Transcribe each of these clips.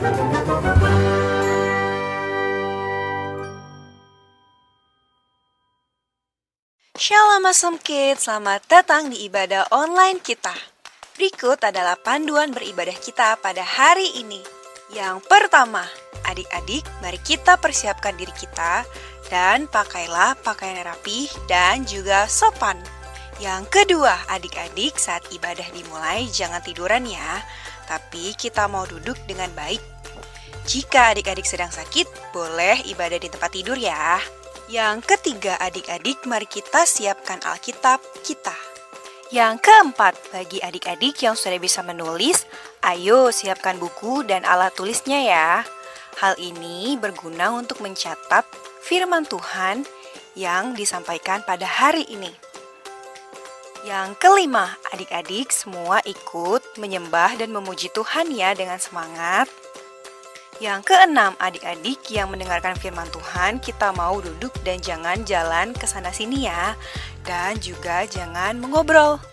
Shalom Awesome Kids, selamat datang di ibadah online kita. Berikut adalah panduan beribadah kita pada hari ini. Yang pertama, adik-adik, mari kita persiapkan diri kita dan pakailah pakaian yang rapi dan juga sopan. Yang kedua, adik-adik, saat ibadah dimulai jangan tiduran ya, tapi kita mau duduk dengan baik. Jika adik-adik sedang sakit, boleh ibadah di tempat tidur ya. Yang ketiga, adik-adik, mari kita siapkan Alkitab kita. Yang keempat, bagi adik-adik yang sudah bisa menulis, ayo siapkan buku dan alat tulisnya ya. Hal ini berguna untuk mencatat firman Tuhan yang disampaikan pada hari ini. Yang kelima, adik-adik semua ikut menyembah dan memuji Tuhan ya dengan semangat. Yang keenam, adik-adik yang mendengarkan firman Tuhan, kita mau duduk dan jangan jalan ke sana-sini ya. Dan juga jangan mengobrol.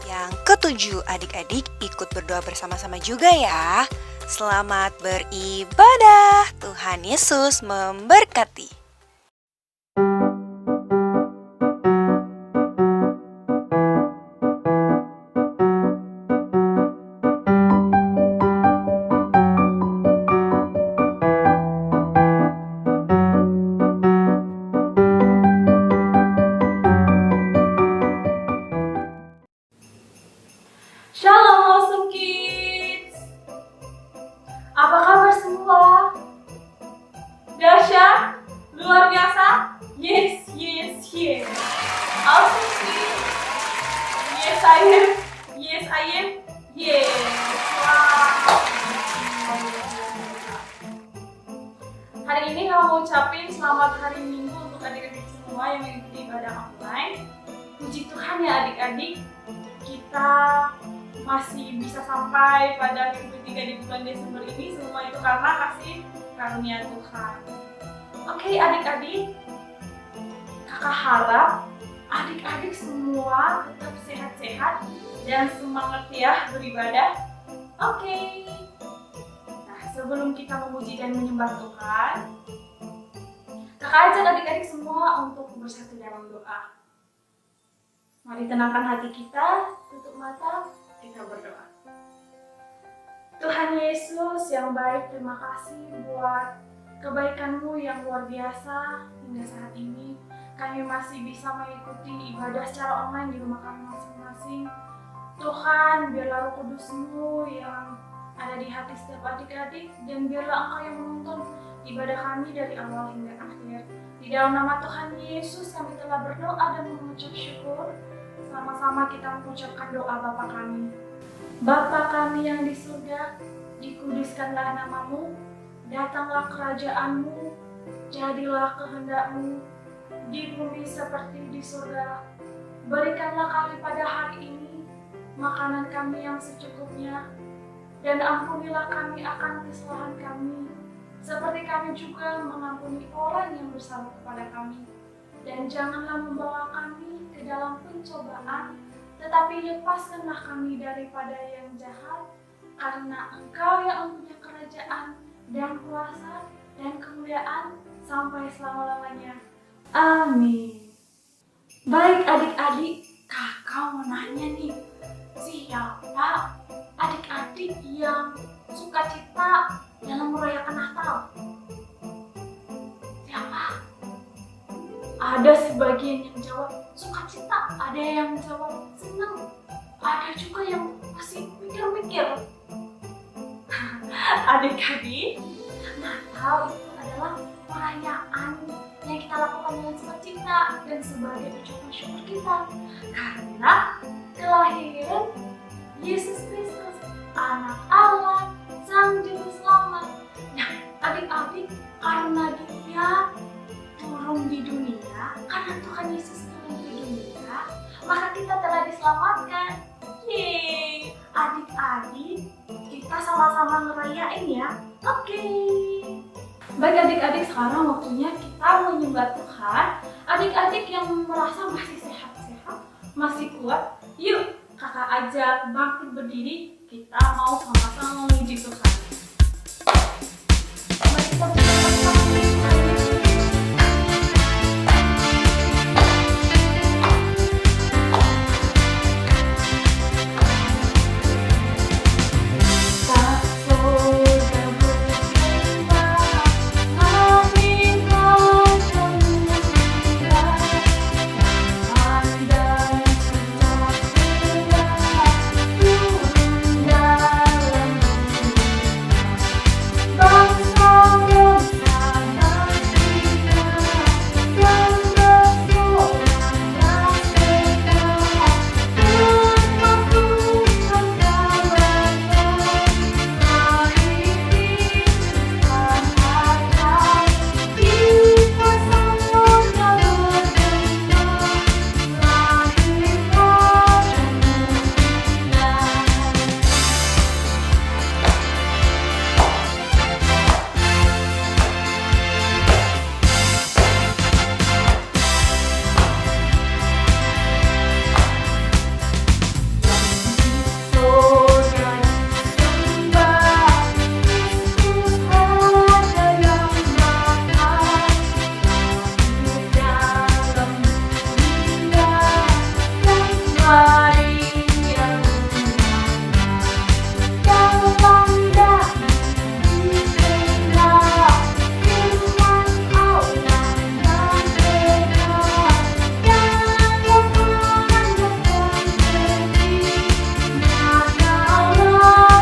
Yang ketujuh, adik-adik ikut berdoa bersama-sama juga ya. Selamat beribadah. Tuhan Yesus memberkati. Shalom Awesome Kids. Apa kabar semua? Dahsyat? Luar biasa? Yes. Awesome Kids. Yes I am. Yes. Wow. Hari ini kamu mau ucapin selamat hari Minggu untuk adik-adik semua yang mengikuti ibadah online. Puji Tuhan ya adik-adik, kita masih bisa sampai pada minggu ketiga di bulan Desember ini, semua itu karena kasih karunia Tuhan. Oke adik-adik, kakak harap adik-adik semua tetap sehat-sehat dan semangat ya beribadah. Oke. Nah, sebelum kita memuji dan menyembah Tuhan, kakak ajak adik-adik semua untuk bersatu dalam doa. Mari tenangkan hati kita, tutup mata, kita berdoa. Tuhan Yesus yang baik, terima kasih buat kebaikan-Mu yang luar biasa hingga saat ini. Kami masih bisa mengikuti ibadah secara online di rumah kami masing-masing. Tuhan, biarlah Roh Kudus-Mu yang ada di hati setiap adik-adik, dan biarlah Engkau yang menonton ibadah kami dari awal hingga akhir. Di dalam nama Tuhan Yesus kami telah berdoa dan mengucap syukur. Sama-sama kita mengucapkan doa Bapa kami. Bapa kami yang di surga, dikuduskanlah nama-Mu, datanglah kerajaan-Mu, jadilah kehendak-Mu di bumi seperti di surga. Berikanlah kami pada hari ini makanan kami yang secukupnya, dan ampunilah kami akan kesalahan kami, seperti kami juga mengampuni orang yang bersalah kepada kami. Dan janganlah membawa kami ke dalam pencobaan, tetapi lepaskanlah kami daripada yang jahat, karena Engkau yang mempunyai kerajaan dan kuasa dan kemuliaan sampai selama-lamanya. Amin. Baik adik-adik, kakak mau nanya nih, siapa adik-adik yang suka cita dalam merayakan Natal? Siapa? Ada sebagian yang jawab sukacita, ada yang jawab senang, ada juga yang masih mikir-mikir. Adik-adik, Natal itu adalah perayaan yang kita lakukan dengan sukacita dan sebagai ucapan syukur kita karena kelahiran Yesus Kristus, Anak Allah, Sang Juru Selamat. Nah, adik-adik, karena Dia turun di dunia, karena Tuhan Yesus turun di dunia, maka kita telah diselamatkan. Yeay! Adik-adik, kita sama-sama ngerayain ya. Oke. Baik adik-adik, sekarang waktunya kita menyembah Tuhan. Adik-adik yang merasa masih sehat-sehat, masih kuat, yuk kakak ajak bangkit berdiri, kita mau sama-sama memuji Tuhan. Mari kita bersama-sama mengikuti. Tak surga bergema, amin alhamdulillah. Anda sudah turun dalam bangsa-bangsa kita yang bersorak seka bermakhlukkan kawasan lahir di susah harta kita semuanya bergema lahir pada surga disembah, Kristus ada yang mahal, lahir dalam dunia dan Maria yang bangga dibela, firman Allah yang beda, yang Tuhan datang pergi. Nyatalah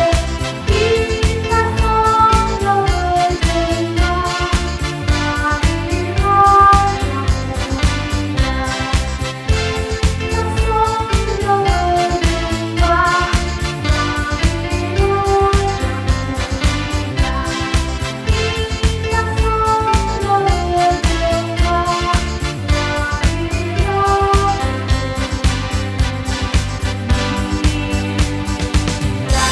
Immanuel, kita semua bergema, lahir Raja Mulia. Kita semua bergema, lahir Raja Mulia.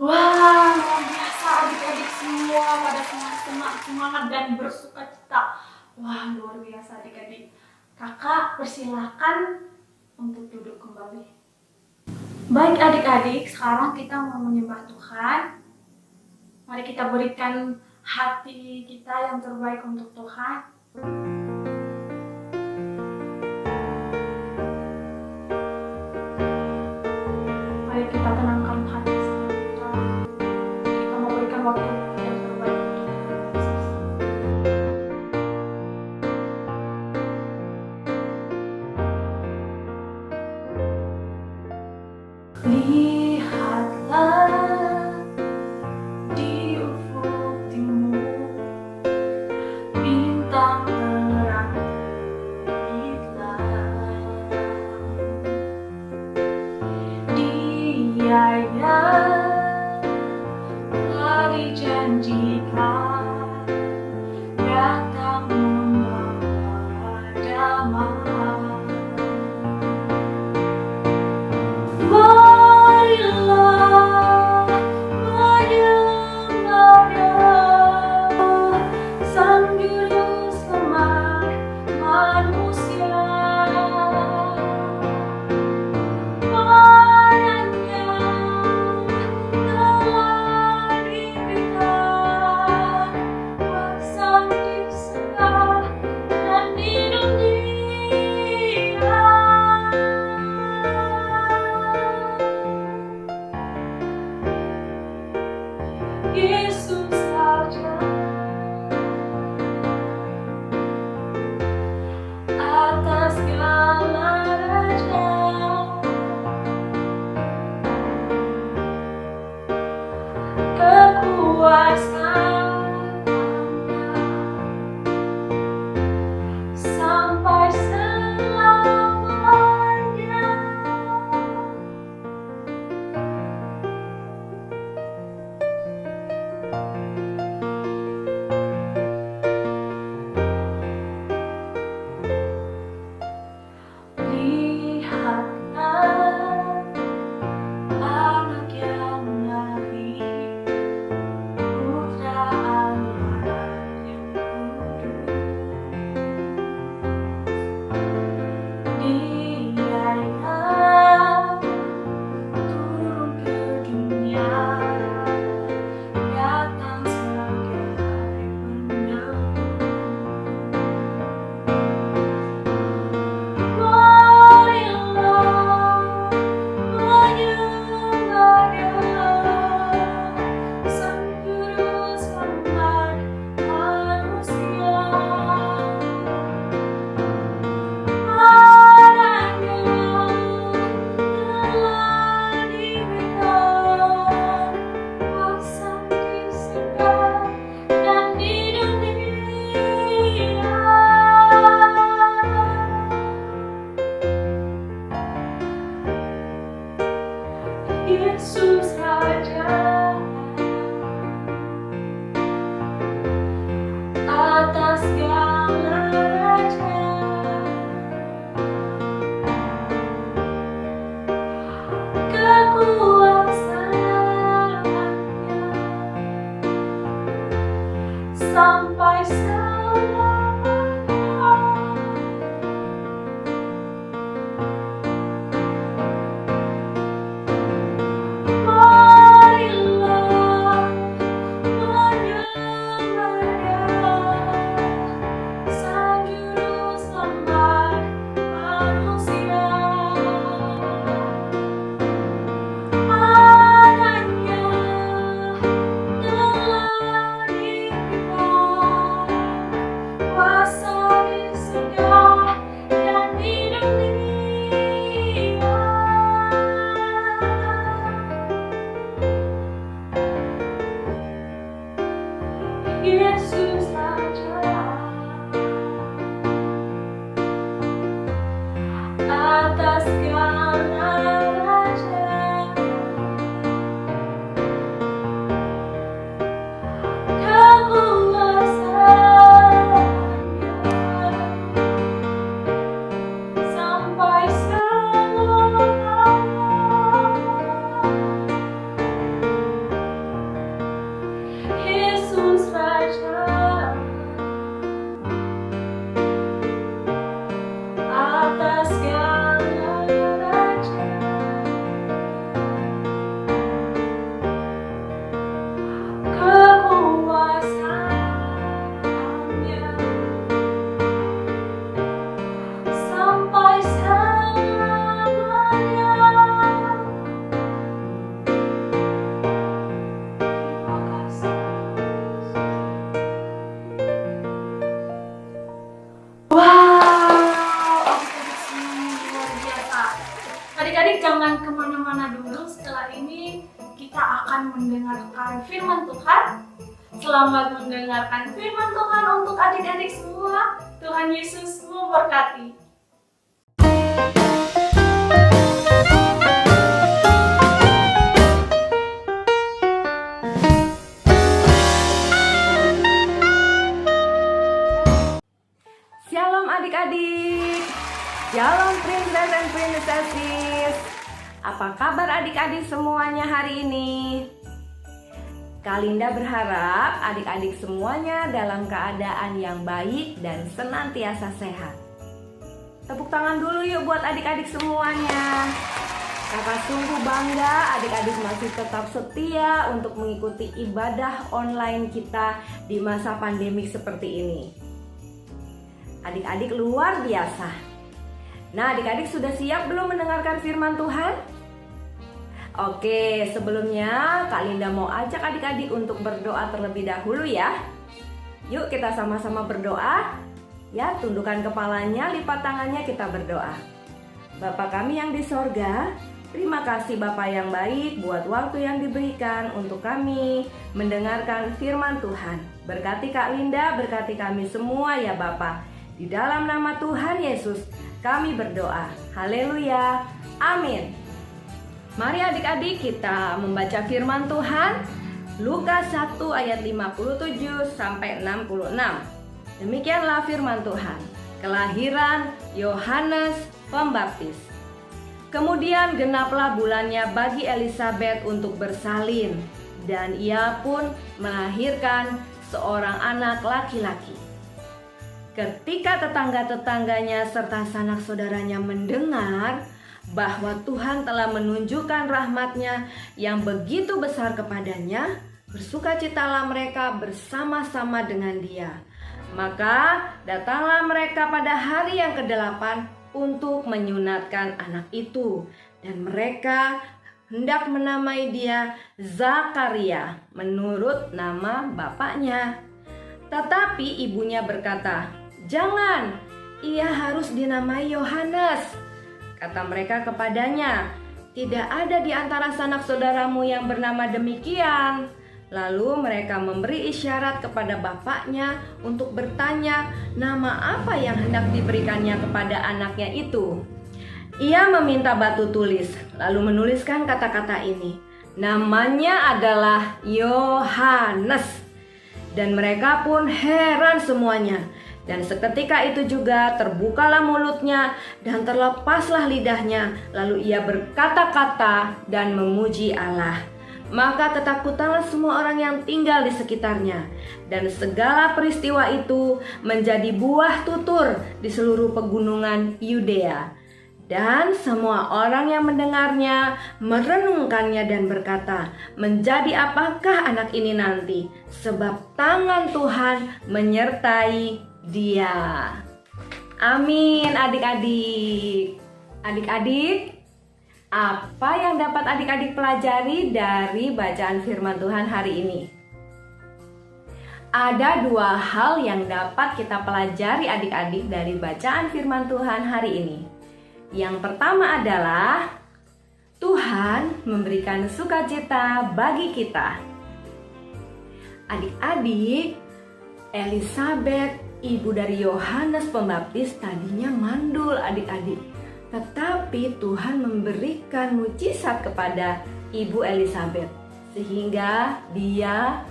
Wah, luar biasa adik-adik semua pada semangat dan bersuka cita. Wah, luar biasa adik-adik. Kakak persilakan untuk duduk kembali. Baik adik-adik, sekarang kita mau menyembah Tuhan. Mari kita berikan hati kita yang terbaik untuk Tuhan. Mari kita tenangkan hati kita. Kita mau berikan waktu yang terbaik untuk Tuhan. Lihatlah di ufuk timur, bintang terang terbitlah. Dia yang telah dijanjikan datang membawa damai. Marilah menyembahnya, Sang Juru Selamat manusia. Padanya telah diberikan kuasa di surga dan di dunia. Yesus saja atas segala raja, kekuasaan sampai selamanya. Lihatlah anak yang lahir, putra Allah yang kudus. atas segala raja. Kekuasaannya sampai selamanya. Marilah mendengarnya, Sang Juru Selamat manusia. Anaknya telah diberikan kuasa di surga dan di dunia. Yesus Raja atas segala raja. Kekuasaannya sampai selamanya. Yesus Raja atas segala raja. Kekuasaannya sampai selamanya. Terima kasih. Wow, adik-adik semuanya luar biasa. Adik-adik jangan kemana-mana dulu. Setelah ini kita akan mendengarkan firman Tuhan. Selamat mendengarkan firman Tuhan untuk adik-adik semua. Tuhan Yesus memberkati. Shalom adik-adik, Shalom princess and princesses. Apa kabar adik-adik semuanya hari ini? Kak Linda berharap adik-adik semuanya dalam keadaan yang baik dan senantiasa sehat. Tepuk tangan dulu yuk buat adik-adik semuanya. Kakak sungguh bangga adik-adik masih tetap setia untuk mengikuti ibadah online kita di masa pandemik seperti ini. Adik-adik luar biasa. Nah, adik-adik sudah siap belum mendengarkan firman Tuhan? Oke, sebelumnya Kak Linda mau ajak adik-adik untuk berdoa terlebih dahulu ya. Yuk kita sama-sama berdoa. Ya, tundukkan kepalanya, lipat tangannya, kita berdoa. Bapa kami yang di sorga, terima kasih Bapa yang baik buat waktu yang diberikan untuk kami mendengarkan firman Tuhan. Berkati Kak Linda, berkati kami semua ya Bapa. Di dalam nama Tuhan Yesus kami berdoa. Haleluya. Amin. Mari adik-adik kita membaca firman Tuhan. Lukas 1 ayat 57 sampai 66. Demikianlah firman Tuhan. Kelahiran Yohanes Pembaptis. Kemudian genaplah bulannya bagi Elisabet untuk bersalin, dan ia pun melahirkan seorang anak laki-laki. Ketika tetangga-tetangganya serta sanak saudaranya mendengar bahwa Tuhan telah menunjukkan rahmat-Nya yang begitu besar kepadanya, bersukacitalah mereka bersama-sama dengan dia. Maka datanglah mereka pada hari yang ke-8 untuk menyunatkan anak itu, dan mereka hendak menamai dia Zakaria menurut nama bapaknya. Tetapi ibunya berkata, "Jangan, ia harus dinamai Yohanes." Kata mereka kepadanya, "Tidak ada di antara sanak saudaramu yang bernama demikian." Lalu mereka memberi isyarat kepada bapaknya untuk bertanya nama apa yang hendak diberikannya kepada anaknya itu. Ia meminta batu tulis, lalu menuliskan kata-kata ini, "Namanya adalah Yohanes." Dan mereka pun heran semuanya. Dan seketika itu juga terbukalah mulutnya dan terlepaslah lidahnya. Lalu ia berkata-kata dan memuji Allah. Maka ketakutanlah semua orang yang tinggal di sekitarnya. Dan segala peristiwa itu menjadi buah tutur di seluruh pegunungan Yudea. Dan semua orang yang mendengarnya merenungkannya dan berkata, menjadi apakah anak ini nanti? Sebab tangan Tuhan menyertai dia. Amin adik-adik. Adik-adik, apa yang dapat adik-adik pelajari dari bacaan firman Tuhan hari ini? Ada dua hal yang dapat kita pelajari adik-adik dari bacaan firman Tuhan hari ini. Yang pertama adalah Tuhan memberikan sukacita bagi kita. Adik-adik, Elisabet, ibu dari Yohanes Pembaptis, tadinya mandul adik-adik. Tetapi Tuhan memberikan mujizat kepada ibu Elisabet, sehingga dia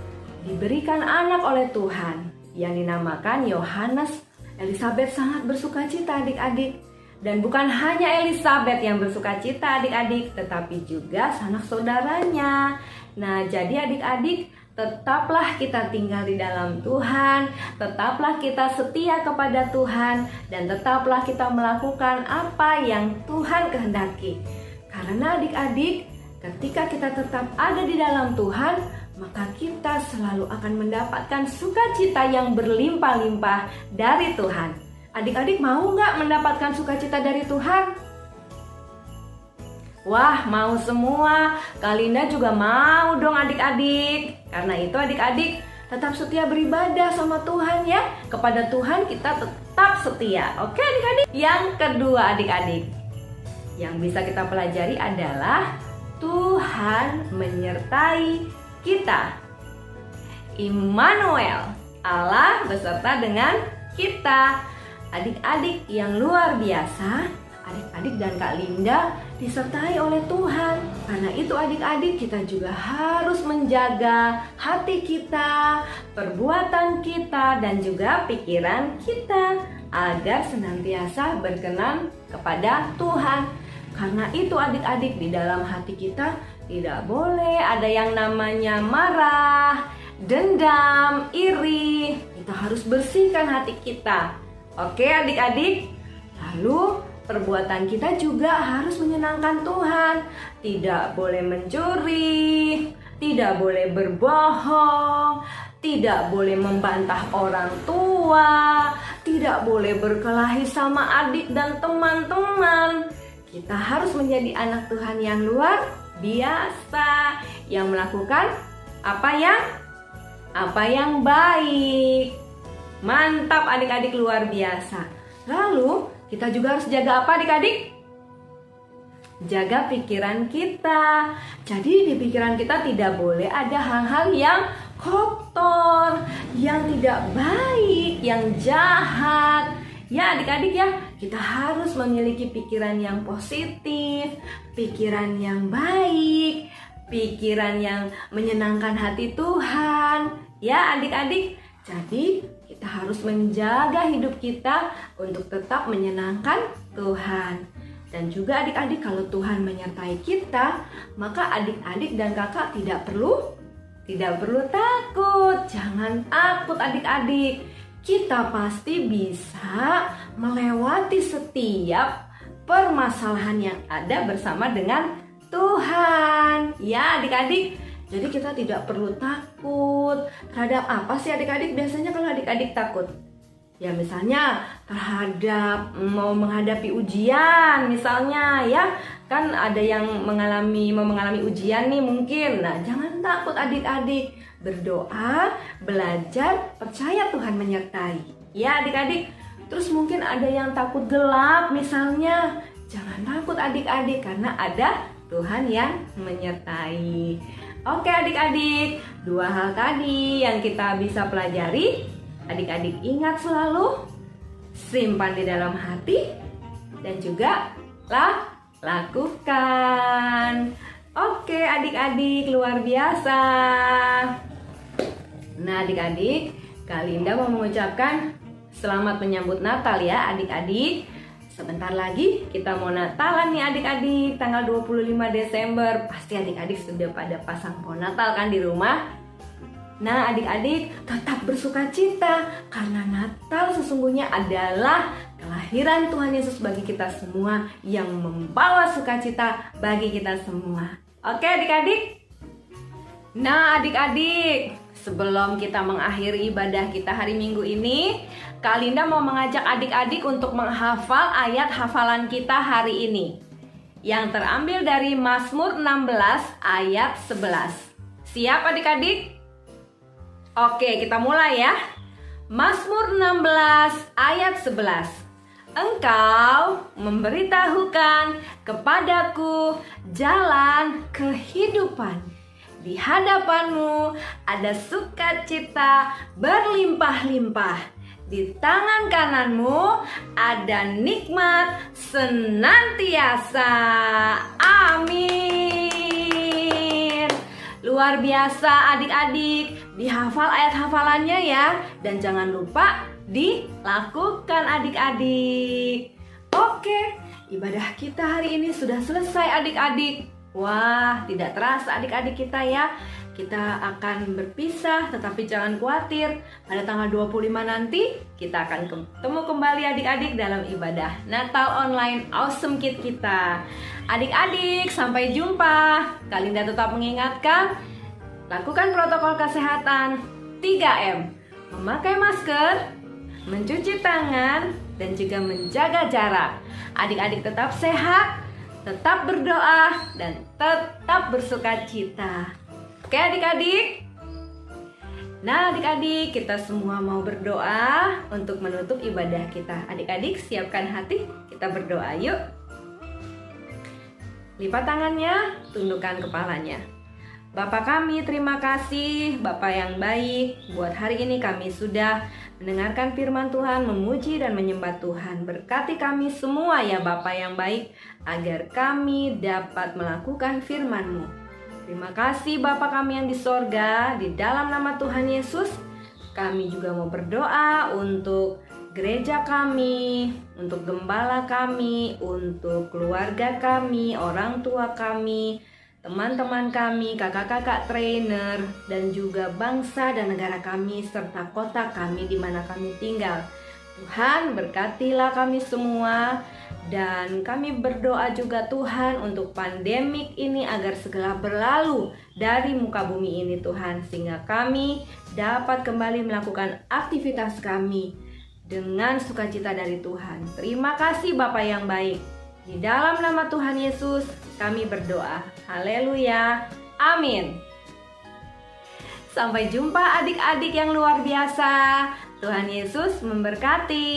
diberikan anak oleh Tuhan yang dinamakan Yohanes. Elisabet sangat bersukacita adik-adik. Dan bukan hanya Elisabet yang bersukacita adik-adik, tetapi juga sanak saudaranya. Nah, jadi adik-adik, tetaplah kita tinggal di dalam Tuhan, tetaplah kita setia kepada Tuhan, dan tetaplah kita melakukan apa yang Tuhan kehendaki. Karena adik-adik, ketika kita tetap ada di dalam Tuhan, maka kita selalu akan mendapatkan sukacita yang berlimpah-limpah dari Tuhan. Adik-adik mau nggak mendapatkan sukacita dari Tuhan? Wah, mau semua. Kalinda juga mau dong adik-adik. Karena itu adik-adik tetap setia beribadah sama Tuhan ya. Kepada Tuhan kita tetap setia. Oke adik-adik? Yang kedua adik-adik, yang bisa kita pelajari adalah Tuhan menyertai kita. Immanuel, Allah beserta dengan kita. Adik-adik yang luar biasa, adik-adik dan Kak Linda disertai oleh Tuhan. Karena itu adik-adik, kita juga harus menjaga hati kita, perbuatan kita, dan juga pikiran kita agar senantiasa berkenan kepada Tuhan. Karena itu adik-adik, di dalam hati kita tidak boleh ada yang namanya marah, dendam, iri. Kita harus bersihkan hati kita. Oke adik-adik, lalu perbuatan kita juga harus menyenangkan Tuhan. Tidak boleh mencuri, tidak boleh berbohong, tidak boleh membantah orang tua, tidak boleh berkelahi sama adik dan teman-teman. Kita harus menjadi anak Tuhan yang luar biasa, yang melakukan apa yang baik. Mantap adik-adik, luar biasa. Lalu kita juga harus jaga apa adik-adik? Jaga pikiran kita. Jadi di pikiran kita tidak boleh ada hal-hal yang kotor, yang tidak baik, yang jahat. Ya adik-adik ya, kita harus memiliki pikiran yang positif, pikiran yang baik, pikiran yang menyenangkan hati Tuhan. Ya adik-adik, jadi kita harus menjaga hidup kita untuk tetap menyenangkan Tuhan. Dan juga adik-adik, kalau Tuhan menyertai kita, maka adik-adik dan kakak tidak perlu takut. Jangan takut adik-adik. Kita pasti bisa melewati setiap permasalahan yang ada bersama dengan Tuhan. Ya adik-adik, jadi kita tidak perlu takut. Terhadap apa sih adik-adik biasanya kalau adik-adik takut? Ya misalnya terhadap mau menghadapi ujian misalnya ya. Kan ada yang mau mengalami ujian nih mungkin. Nah jangan takut adik-adik. Berdoa, belajar, percaya Tuhan menyertai. Ya adik-adik. Terus mungkin ada yang takut gelap misalnya. Jangan takut adik-adik karena ada Tuhan yang menyertai. Oke adik-adik, dua hal tadi yang kita bisa pelajari. Adik-adik ingat selalu, simpan di dalam hati, dan juga lakukan. Oke adik-adik, luar biasa. Nah adik-adik, Kak Linda mau mengucapkan selamat menyambut Natal ya adik-adik. Sebentar lagi kita mau Natalan nih adik-adik, tanggal 25 Desember. Pasti adik-adik sudah pada pasang pohon Natal kan di rumah. Nah adik-adik tetap bersuka cita karena Natal sesungguhnya adalah kelahiran Tuhan Yesus bagi kita semua yang membawa sukacita bagi kita semua. Oke adik-adik? Nah adik-adik, sebelum kita mengakhiri ibadah kita hari Minggu ini, Kak Linda mau mengajak adik-adik untuk menghafal ayat hafalan kita hari ini yang terambil dari Mazmur 16 ayat 11. Siap adik-adik? Oke, kita mulai ya. Mazmur 16 ayat 11. Engkau memberitahukan kepadaku jalan kehidupan. Di hadapanmu ada sukacita berlimpah-limpah. Di tangan kananmu ada nikmat senantiasa. Amin. Luar biasa adik-adik. Dihafal ayat hafalannya ya. Dan jangan lupa dilakukan adik-adik. Oke, ibadah kita hari ini sudah selesai adik-adik. Wah, tidak terasa adik-adik kita ya. Kita akan berpisah, tetapi jangan khawatir. Pada tanggal 25 nanti kita akan ketemu kembali adik-adik dalam ibadah Natal online Awesome Kid kita. Adik-adik, sampai jumpa. Kak Linda tetap mengingatkan, lakukan protokol kesehatan 3M. Memakai masker, mencuci tangan, dan juga menjaga jarak. Adik-adik tetap sehat, tetap berdoa, dan tetap bersuka cita. Oke adik-adik? Nah adik-adik, kita semua mau berdoa untuk menutup ibadah kita. Adik-adik siapkan hati, kita berdoa yuk. Lipat tangannya, tundukkan kepalanya. Bapa kami, terima kasih Bapa yang baik. Buat hari ini kami sudah mendengarkan firman Tuhan, memuji dan menyembah Tuhan. Berkati kami semua ya Bapa yang baik, agar kami dapat melakukan firman-Mu. Terima kasih Bapa kami yang di sorga. Di dalam nama Tuhan Yesus, kami juga mau berdoa untuk gereja kami, untuk gembala kami, untuk keluarga kami, orang tua kami, teman-teman kami, kakak-kakak trainer, dan juga bangsa dan negara kami, serta kota kami di mana kami tinggal. Tuhan berkatilah kami semua, dan kami berdoa juga Tuhan untuk pandemik ini agar segera berlalu dari muka bumi ini Tuhan, sehingga kami dapat kembali melakukan aktivitas kami dengan sukacita dari Tuhan. Terima kasih Bapa yang baik. Di dalam nama Tuhan Yesus kami berdoa. Haleluya. Amin. Sampai jumpa adik-adik yang luar biasa. Tuhan Yesus memberkati.